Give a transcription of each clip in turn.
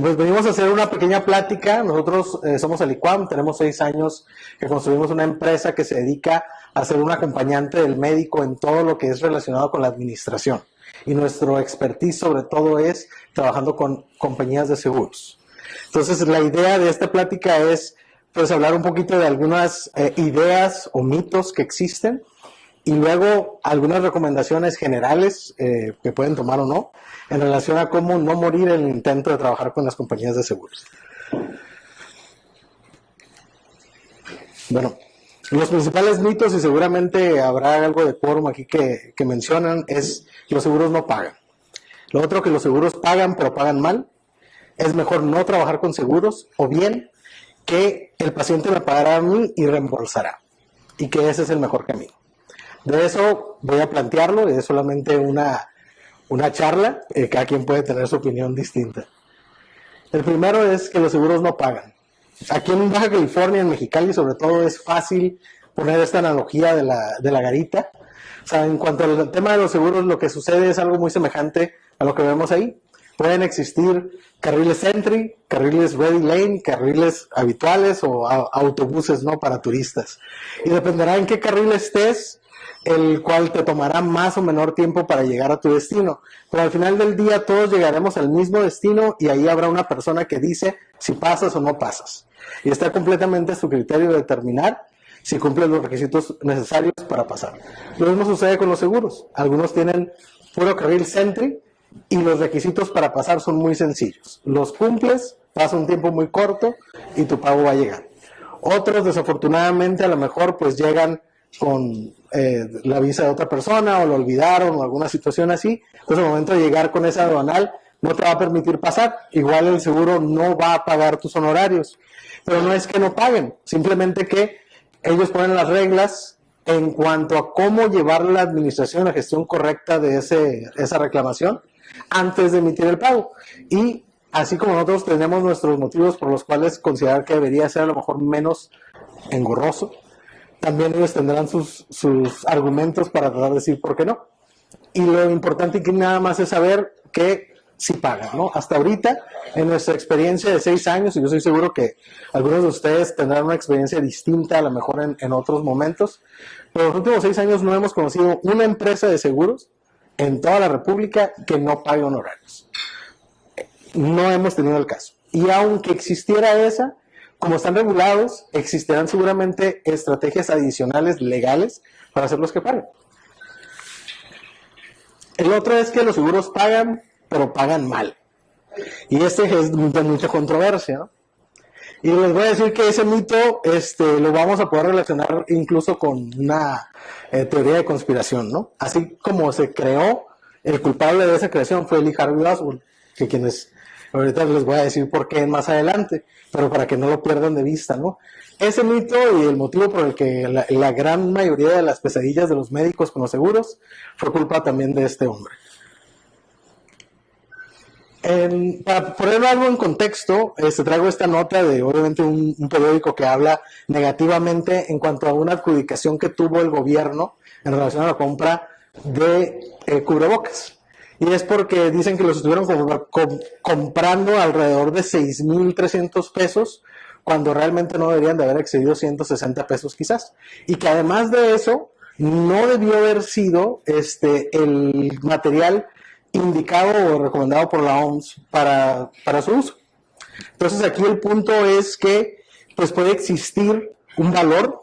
pues venimos a hacer una pequeña plática. Nosotros somos el ICUAM, tenemos 6 años que construimos una empresa que se dedica a ser un acompañante del médico en todo lo que es relacionado con la administración. Y nuestro expertise sobre todo es trabajando con compañías de seguros. Entonces la idea de esta plática es pues hablar un poquito de algunas ideas o mitos que existen y luego algunas recomendaciones generales que pueden tomar o no en relación a cómo no morir en el intento de trabajar con las compañías de seguros. Bueno, los principales mitos, y seguramente habrá algo de quórum aquí que mencionan, es que los seguros no pagan. Lo otro, que los seguros pagan, pero pagan mal. Es mejor no trabajar con seguros, o bien que el paciente me pagará a mí y reembolsará, y que ese es el mejor camino. De eso voy a plantearlo, es solamente una charla, cada quien puede tener su opinión distinta. El primero es que los seguros no pagan. Aquí en Baja California, en Mexicali sobre todo, es fácil poner esta analogía de la garita. O sea, en cuanto al tema de los seguros, lo que sucede es algo muy semejante a lo que vemos ahí. Pueden existir carriles Entry, carriles Ready Lane, carriles habituales o autobuses, ¿no?, para turistas. Y dependerá en qué carril estés, el cual te tomará más o menor tiempo para llegar a tu destino. Pero al final del día todos llegaremos al mismo destino y ahí habrá una persona que dice si pasas o no pasas. Y está completamente a su criterio de determinar si cumplen los requisitos necesarios para pasar. Lo mismo sucede con los seguros. Algunos tienen puro carril Sentry y los requisitos para pasar son muy sencillos. Los cumples, pasa un tiempo muy corto y tu pago va a llegar. Otros, desafortunadamente, a lo mejor pues llegan con la visa de otra persona o lo olvidaron o alguna situación así. Entonces, al momento de llegar con esa aduanal, no te va a permitir pasar. Igual el seguro no va a pagar tus honorarios. Pero no es que no paguen, simplemente que ellos ponen las reglas en cuanto a cómo llevar la administración, la gestión correcta de esa reclamación antes de emitir el pago. Y así como nosotros tenemos nuestros motivos por los cuales considerar que debería ser a lo mejor menos engorroso, también ellos tendrán sus argumentos para tratar de decir por qué no. Y lo importante que nada más es saber que sí pagan, ¿no? Hasta ahorita, en nuestra experiencia de 6 años, y yo estoy seguro que algunos de ustedes tendrán una experiencia distinta, a lo mejor en otros momentos, pero en los últimos 6 años no hemos conocido una empresa de seguros en toda la República que no pague honorarios. No hemos tenido el caso. Y aunque existiera esa, como están regulados, existirán seguramente estrategias adicionales legales para hacerlos que paguen. El otro es que los seguros pagan, pero pagan mal. Y este es de mucha controversia, ¿no? Y les voy a decir que ese mito lo vamos a poder relacionar incluso con una teoría de conspiración, ¿no? Así como se creó, el culpable de esa creación fue Lee Harvey Oswald, que quienes ahorita les voy a decir por qué más adelante, pero para que no lo pierdan de vista, ¿no? Ese mito y el motivo por el que la gran mayoría de las pesadillas de los médicos con los seguros fue culpa también de este hombre. Para poner algo en contexto, traigo esta nota de obviamente un periódico que habla negativamente en cuanto a una adjudicación que tuvo el gobierno en relación a la compra de cubrebocas. Y es porque dicen que los estuvieron comprando alrededor de 6,300 pesos, cuando realmente no deberían de haber excedido 160 pesos quizás. Y que además de eso, no debió haber sido el material indicado o recomendado por la OMS para su uso. Entonces aquí el punto es que pues puede existir un valor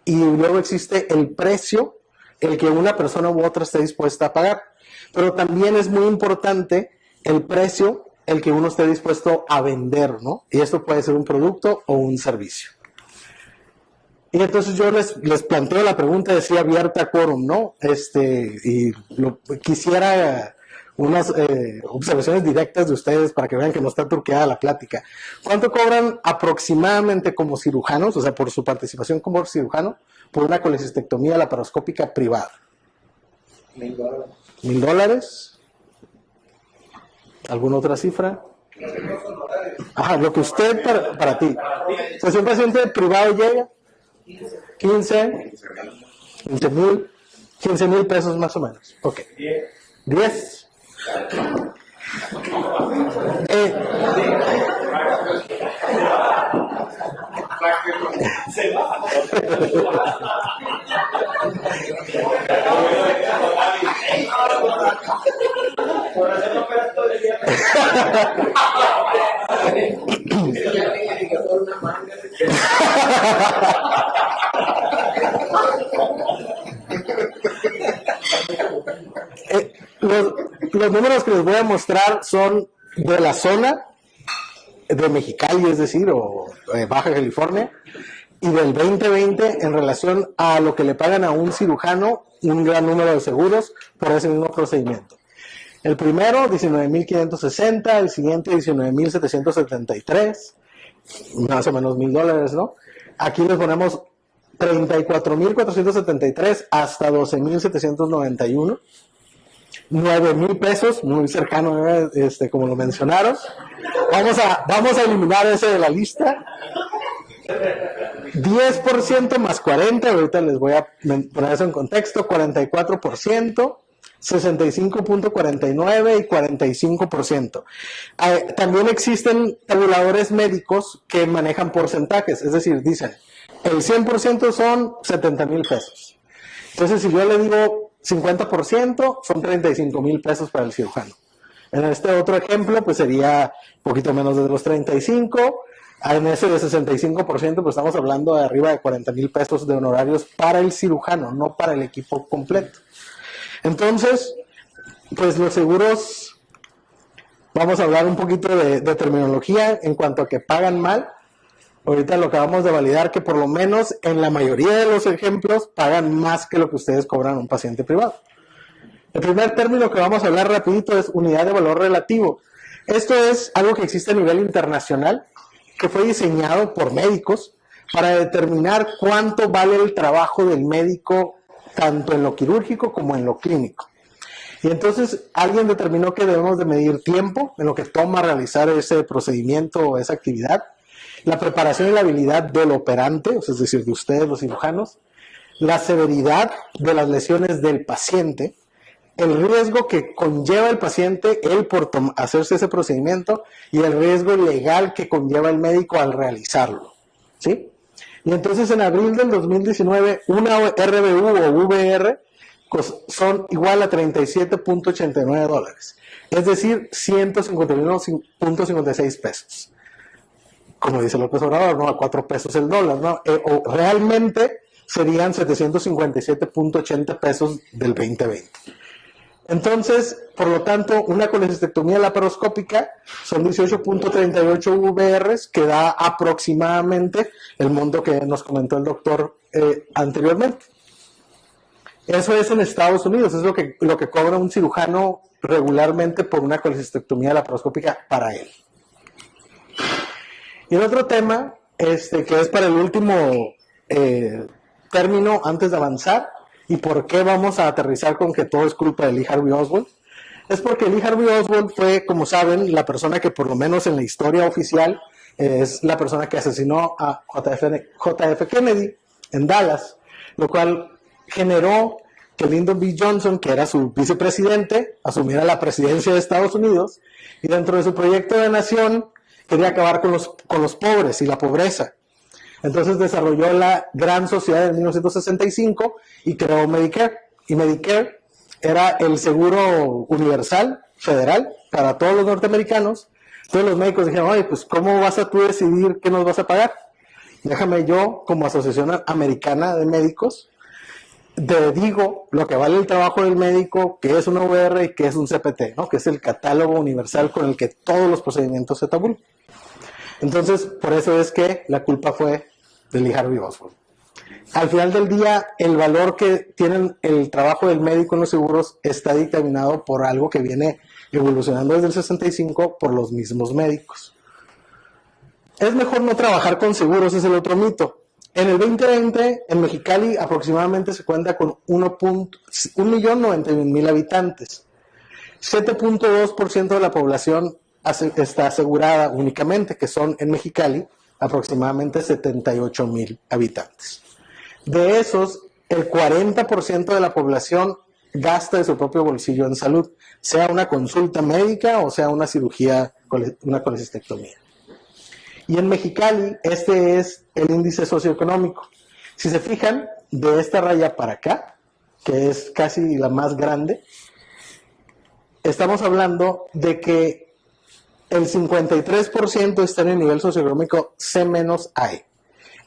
y luego existe el precio el que una persona u otra esté dispuesta a pagar. Pero también es muy importante el precio el que uno esté dispuesto a vender, ¿no? Y esto puede ser un producto o un servicio. Y entonces yo les planteo la pregunta, decía abierta a quórum, ¿no? Y quisiera unas observaciones directas de ustedes para que vean que no está truqueada la plática. ¿Cuánto cobran aproximadamente como cirujanos, o sea, por su participación como cirujano, por una colecistectomía laparoscópica privada? $1,000. $1,000. ¿Alguna otra cifra? Ajá, lo que usted para ti. O sea, si un paciente privado llega, 15 mil pesos más o menos. Ok. 10. Los números que les voy a mostrar son de la zona de Mexicali, es decir, o Baja California, y del 2020 en relación a lo que le pagan a un cirujano un gran número de seguros por ese mismo procedimiento. El primero, 19,560, el siguiente, 19,773, más o menos $1,000, ¿no? Aquí les ponemos 34,473 hasta 12,791. 9,000 pesos, muy cercano, como lo mencionaron. Vamos a eliminar ese de la lista. 10% más 40, ahorita les voy a poner eso en contexto, 44%, 65.49 y 45%. También existen tabuladores médicos que manejan porcentajes, es decir, dicen, el 100% son 70,000 pesos. Entonces, si yo le digo 50%, son 35,000 pesos para el cirujano. En este otro ejemplo, pues sería un poquito menos de los 35. En ese de 65%, pues estamos hablando de arriba de 40,000 pesos de honorarios para el cirujano, no para el equipo completo. Entonces, pues los seguros, vamos a hablar un poquito de terminología en cuanto a que pagan mal. Ahorita lo acabamos de validar que por lo menos en la mayoría de los ejemplos pagan más que lo que ustedes cobran a un paciente privado. El primer término que vamos a hablar rapidito es unidad de valor relativo. Esto es algo que existe a nivel internacional, que fue diseñado por médicos para determinar cuánto vale el trabajo del médico tanto en lo quirúrgico como en lo clínico. Y entonces alguien determinó que debemos de medir tiempo en lo que toma realizar ese procedimiento o esa actividad, la preparación y la habilidad del operante, es decir, de ustedes los cirujanos, la severidad de las lesiones del paciente, el riesgo que conlleva el paciente él por hacerse ese procedimiento y el riesgo legal que conlleva el médico al realizarlo, ¿sí? Y entonces en abril del 2019 una RVU o VR son igual a $37.89, es decir, 151.56 pesos. Como dice López Obrador, ¿no? A 4 pesos el dólar, ¿no? O realmente serían 757.80 pesos del 2020. Entonces, por lo tanto, una colecistectomía laparoscópica son 18.38 VRs, que da aproximadamente el monto que nos comentó el doctor anteriormente. Eso es en Estados Unidos, es lo que cobra un cirujano regularmente por una colecistectomía laparoscópica para él. Y el otro tema, que es para el último término antes de avanzar, y por qué vamos a aterrizar con que todo es culpa de Lee Harvey Oswald, es porque Lee Harvey Oswald fue, como saben, la persona que por lo menos en la historia oficial es la persona que asesinó a JF Kennedy en Dallas, lo cual generó que Lyndon B. Johnson, que era su vicepresidente, asumiera la presidencia de Estados Unidos, y dentro de su proyecto de nación quería acabar con los pobres y la pobreza. Entonces desarrolló la Gran Sociedad de 1965 y creó Medicare. Y Medicare era el seguro universal, federal, para todos los norteamericanos. Entonces los médicos dijeron, oye, pues ¿cómo vas a tú decidir qué nos vas a pagar? Déjame yo, como Asociación Americana de Médicos, te digo lo que vale el trabajo del médico, que es una VR y que es un CPT, ¿no? Que es el catálogo universal con el que todos los procedimientos se tabulan. Entonces, por eso es que la culpa fue de Lee Harvey Oswald. Al final del día, el valor que tienen el trabajo del médico en los seguros está dictaminado por algo que viene evolucionando desde el 65 por los mismos médicos. Es mejor no trabajar con seguros, es el otro mito. En el 2020, en Mexicali aproximadamente se cuenta con 1,091,000 habitantes. 7.2% de la población está asegurada únicamente, que son en Mexicali aproximadamente 78,000 habitantes. De esos, el 40% de la población gasta de su propio bolsillo en salud, sea una consulta médica o sea una cirugía, una colecistectomía. Y en Mexicali, este es el índice socioeconómico. Si se fijan, de esta raya para acá, que es casi la más grande, estamos hablando de que el 53% está en el nivel socioeconómico C-A.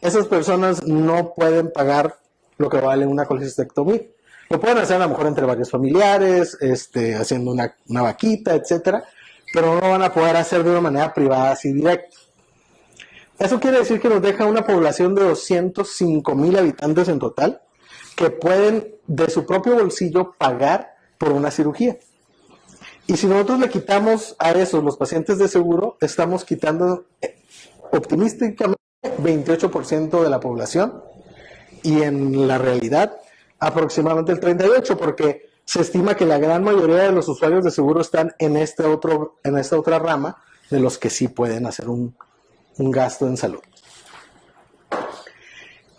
Esas personas no pueden pagar lo que vale una colecistectomía. Lo pueden hacer a lo mejor entre varios familiares, haciendo una vaquita, etcétera, pero no lo van a poder hacer de una manera privada así directa. Eso quiere decir que nos deja una población de 205,000 habitantes en total que pueden de su propio bolsillo pagar por una cirugía. Y si nosotros le quitamos a esos los pacientes de seguro, estamos quitando optimísticamente 28% de la población y en la realidad aproximadamente el 38%, porque se estima que la gran mayoría de los usuarios de seguro están en esta otra rama de los que sí pueden hacer un gasto en salud.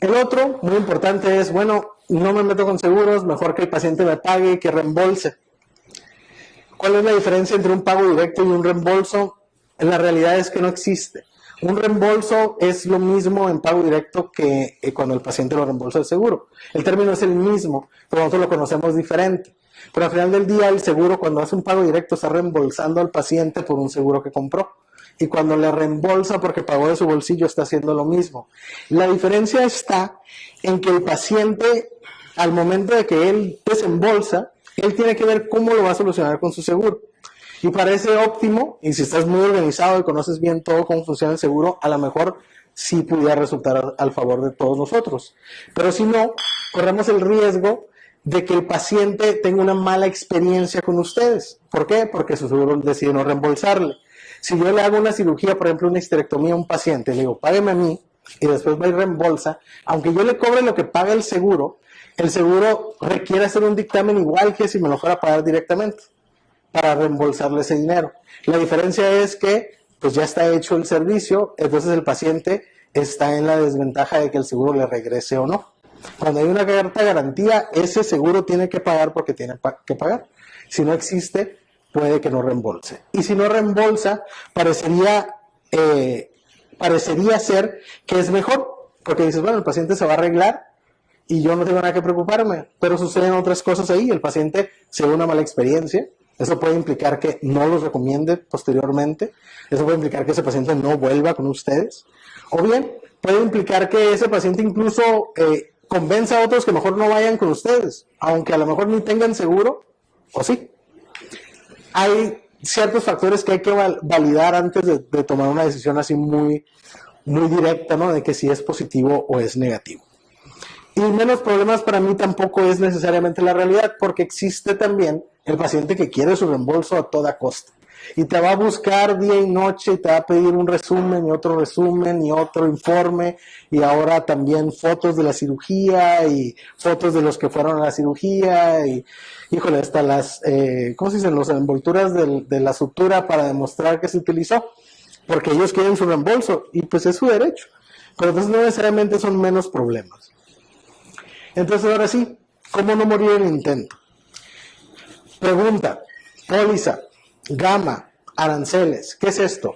El otro, muy importante, es, bueno, no me meto con seguros, mejor que el paciente me pague y que reembolse. ¿Cuál es la diferencia entre un pago directo y un reembolso? En la realidad es que no existe. Un reembolso es lo mismo en pago directo que cuando el paciente lo reembolsa el seguro. El término es el mismo, pero nosotros lo conocemos diferente. Pero al final del día, el seguro, cuando hace un pago directo, está reembolsando al paciente por un seguro que compró. Y cuando le reembolsa porque pagó de su bolsillo, está haciendo lo mismo. La diferencia está en que el paciente, al momento de que él desembolsa, él tiene que ver cómo lo va a solucionar con su seguro. Y parece óptimo, y si estás muy organizado y conoces bien todo cómo funciona el seguro, a lo mejor sí pudiera resultar al favor de todos nosotros. Pero si no, corremos el riesgo de que el paciente tenga una mala experiencia con ustedes. ¿Por qué? Porque su seguro decide no reembolsarle. Si yo le hago una cirugía, por ejemplo, una histerectomía a un paciente, le digo, págueme a mí, y después va y reembolsa, aunque yo le cobre lo que paga el seguro requiere hacer un dictamen igual que si me lo fuera a pagar directamente, para reembolsarle ese dinero. La diferencia es que pues ya está hecho el servicio, entonces el paciente está en la desventaja de que el seguro le regrese o no. Cuando hay una carta de garantía, ese seguro tiene que pagar porque tiene que pagar. Si no existe, puede que no reembolse. Y si no reembolsa, parecería ser que es mejor, porque dices, bueno, el paciente se va a arreglar y yo no tengo nada que preocuparme, pero suceden otras cosas ahí. El paciente se ve una mala experiencia. Eso puede implicar que no los recomiende posteriormente. Eso puede implicar que ese paciente no vuelva con ustedes. O bien, puede implicar que ese paciente incluso convenza a otros que mejor no vayan con ustedes, aunque a lo mejor ni tengan seguro, o sí. Hay ciertos factores que hay que validar antes de tomar una decisión así muy, muy directa, ¿no? De que si es positivo o es negativo. Y menos problemas para mí tampoco es necesariamente la realidad, porque existe también el paciente que quiere su reembolso a toda costa. Y te va a buscar día y noche y te va a pedir un resumen y otro informe y ahora también fotos de la cirugía y fotos de los que fueron a la cirugía y, híjole, hasta las, ¿cómo se dicen? Las envolturas de la sutura para demostrar que se utilizó, porque ellos quieren su reembolso y pues es su derecho. Pero entonces no necesariamente son menos problemas. Entonces ahora sí, ¿cómo no morir en el intento? Pregunta, póliza, gama, aranceles, ¿qué es esto?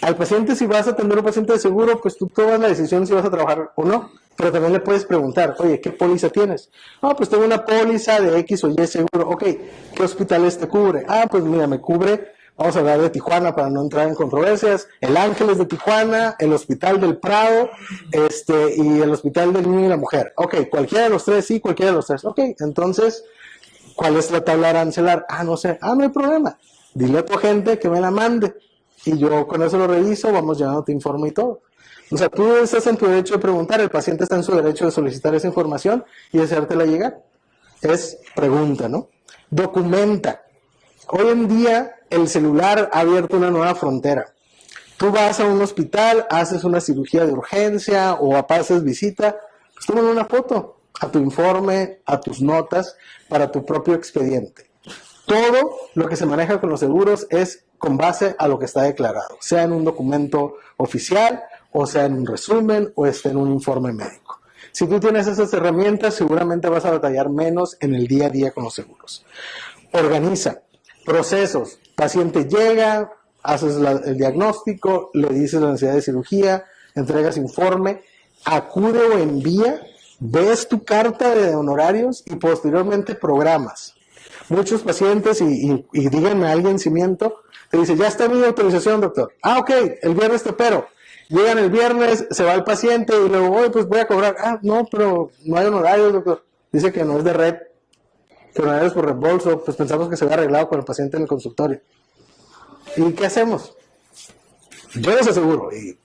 Al paciente, si vas a atender a un paciente de seguro, pues tú tomas la decisión si vas a trabajar o no, pero también le puedes preguntar, oye, ¿qué póliza tienes? Ah, pues tengo una póliza de X o Y seguro. Ok, ¿qué hospitales te cubre? Ah, pues mira, me cubre, vamos a hablar de Tijuana para no entrar en controversias, el Ángeles de Tijuana, el Hospital del Prado, y el Hospital del Niño y la Mujer. Ok, cualquiera de los tres, sí, cualquiera de los tres. Ok, entonces, ¿cuál es la tabla arancelar? Ah, no sé. Ah, no hay problema. Dile a tu agente que me la mande. Y yo con eso lo reviso, vamos llenando tu informe y todo. O sea, tú estás en tu derecho de preguntar, el paciente está en su derecho de solicitar esa información y de hacértela llegar. Es pregunta, ¿no? Documenta. Hoy en día el celular ha abierto una nueva frontera. Tú vas a un hospital, haces una cirugía de urgencia o haces visita, pues tómale una foto a tu informe, a tus notas, para tu propio expediente. Todo lo que se maneja con los seguros es con base a lo que está declarado, sea en un documento oficial, o sea en un resumen, o esté en un informe médico. Si tú tienes esas herramientas, seguramente vas a batallar menos en el día a día con los seguros. Organiza procesos. Paciente llega, haces el diagnóstico, le dices la necesidad de cirugía, entregas informe, acude o envía, ves tu carta de honorarios y posteriormente programas. muchos pacientes, y díganme a alguien si miento, te dice, ya está mi autorización, doctor. Ah, ok, el viernes te opero. Llegan el viernes, se va el paciente y luego, oye, pues voy a cobrar. Ah, no, pero no hay honorarios, doctor. Dice que no es de red, que honorarios por reembolso. Pues pensamos que se había arreglado con el paciente en el consultorio. ¿Y qué hacemos? Yo les aseguro, y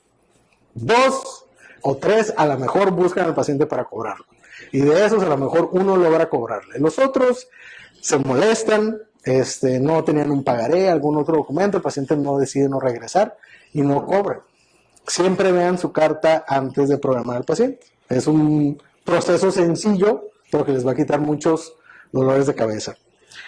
2 o 3 a lo mejor buscan al paciente para cobrarlo. Y de esos a lo mejor uno logra cobrarle. Los otros se molestan, no tenían un pagaré, algún otro documento, el paciente no decide no regresar y no cobra. Siempre vean su carta antes de programar al paciente. Es un proceso sencillo, pero que les va a quitar muchos dolores de cabeza.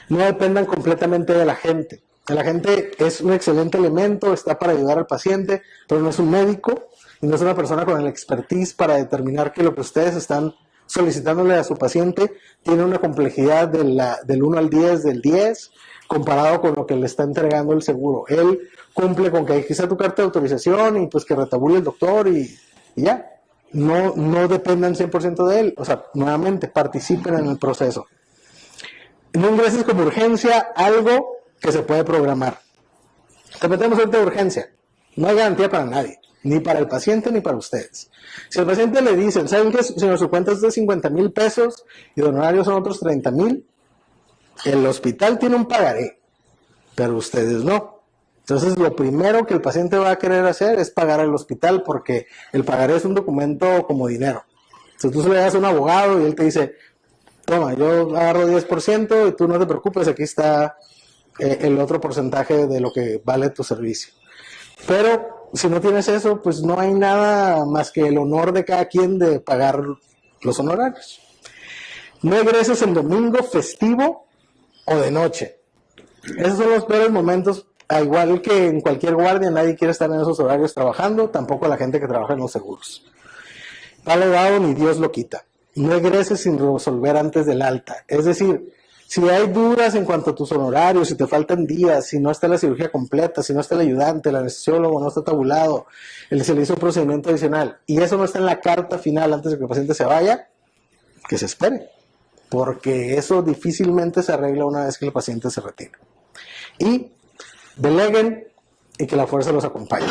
No dependan completamente de la gente. El agente es un excelente elemento, está para ayudar al paciente, pero no es un médico y no es una persona con el expertise para determinar que lo que ustedes están solicitándole a su paciente tiene una complejidad del 1 al 10, del 10, comparado con lo que le está entregando el seguro. Él cumple con que aquí está tu carta de autorización y pues que retabule el doctor y ya. No dependan 100% de él. O sea, nuevamente, participen en el proceso. No ingreses como urgencia algo que se puede programar. Te metemos ahorita de urgencia. No hay garantía para nadie, ni para el paciente ni para ustedes. Si al paciente le dicen, ¿saben qué? Señor, su cuenta es de 50,000 pesos y de honorarios son otros 30,000, el hospital tiene un pagaré, pero ustedes no. Entonces, lo primero que el paciente va a querer hacer es pagar al hospital porque el pagaré es un documento como dinero. Si tú se le das a un abogado y él te dice, toma, yo agarro 10% y tú no te preocupes, aquí está el otro porcentaje de lo que vale tu servicio. Pero si no tienes eso, pues no hay nada más que el honor de cada quien de pagar los honorarios. No egreses en domingo, festivo o de noche. Esos son los peores momentos. Al igual que en cualquier guardia, nadie quiere estar en esos horarios trabajando, tampoco la gente que trabaja en los seguros. Palo dado, ni Dios lo quita. No egreses sin resolver antes del alta. Es decir, si hay dudas en cuanto a tus honorarios, si te faltan días, si no está la cirugía completa, si no está el ayudante, el anestesiólogo no está tabulado, se le hizo un procedimiento adicional, y eso no está en la carta final antes de que el paciente se vaya, que se espere, porque eso difícilmente se arregla una vez que el paciente se retira. Y deleguen y que la fuerza los acompañe.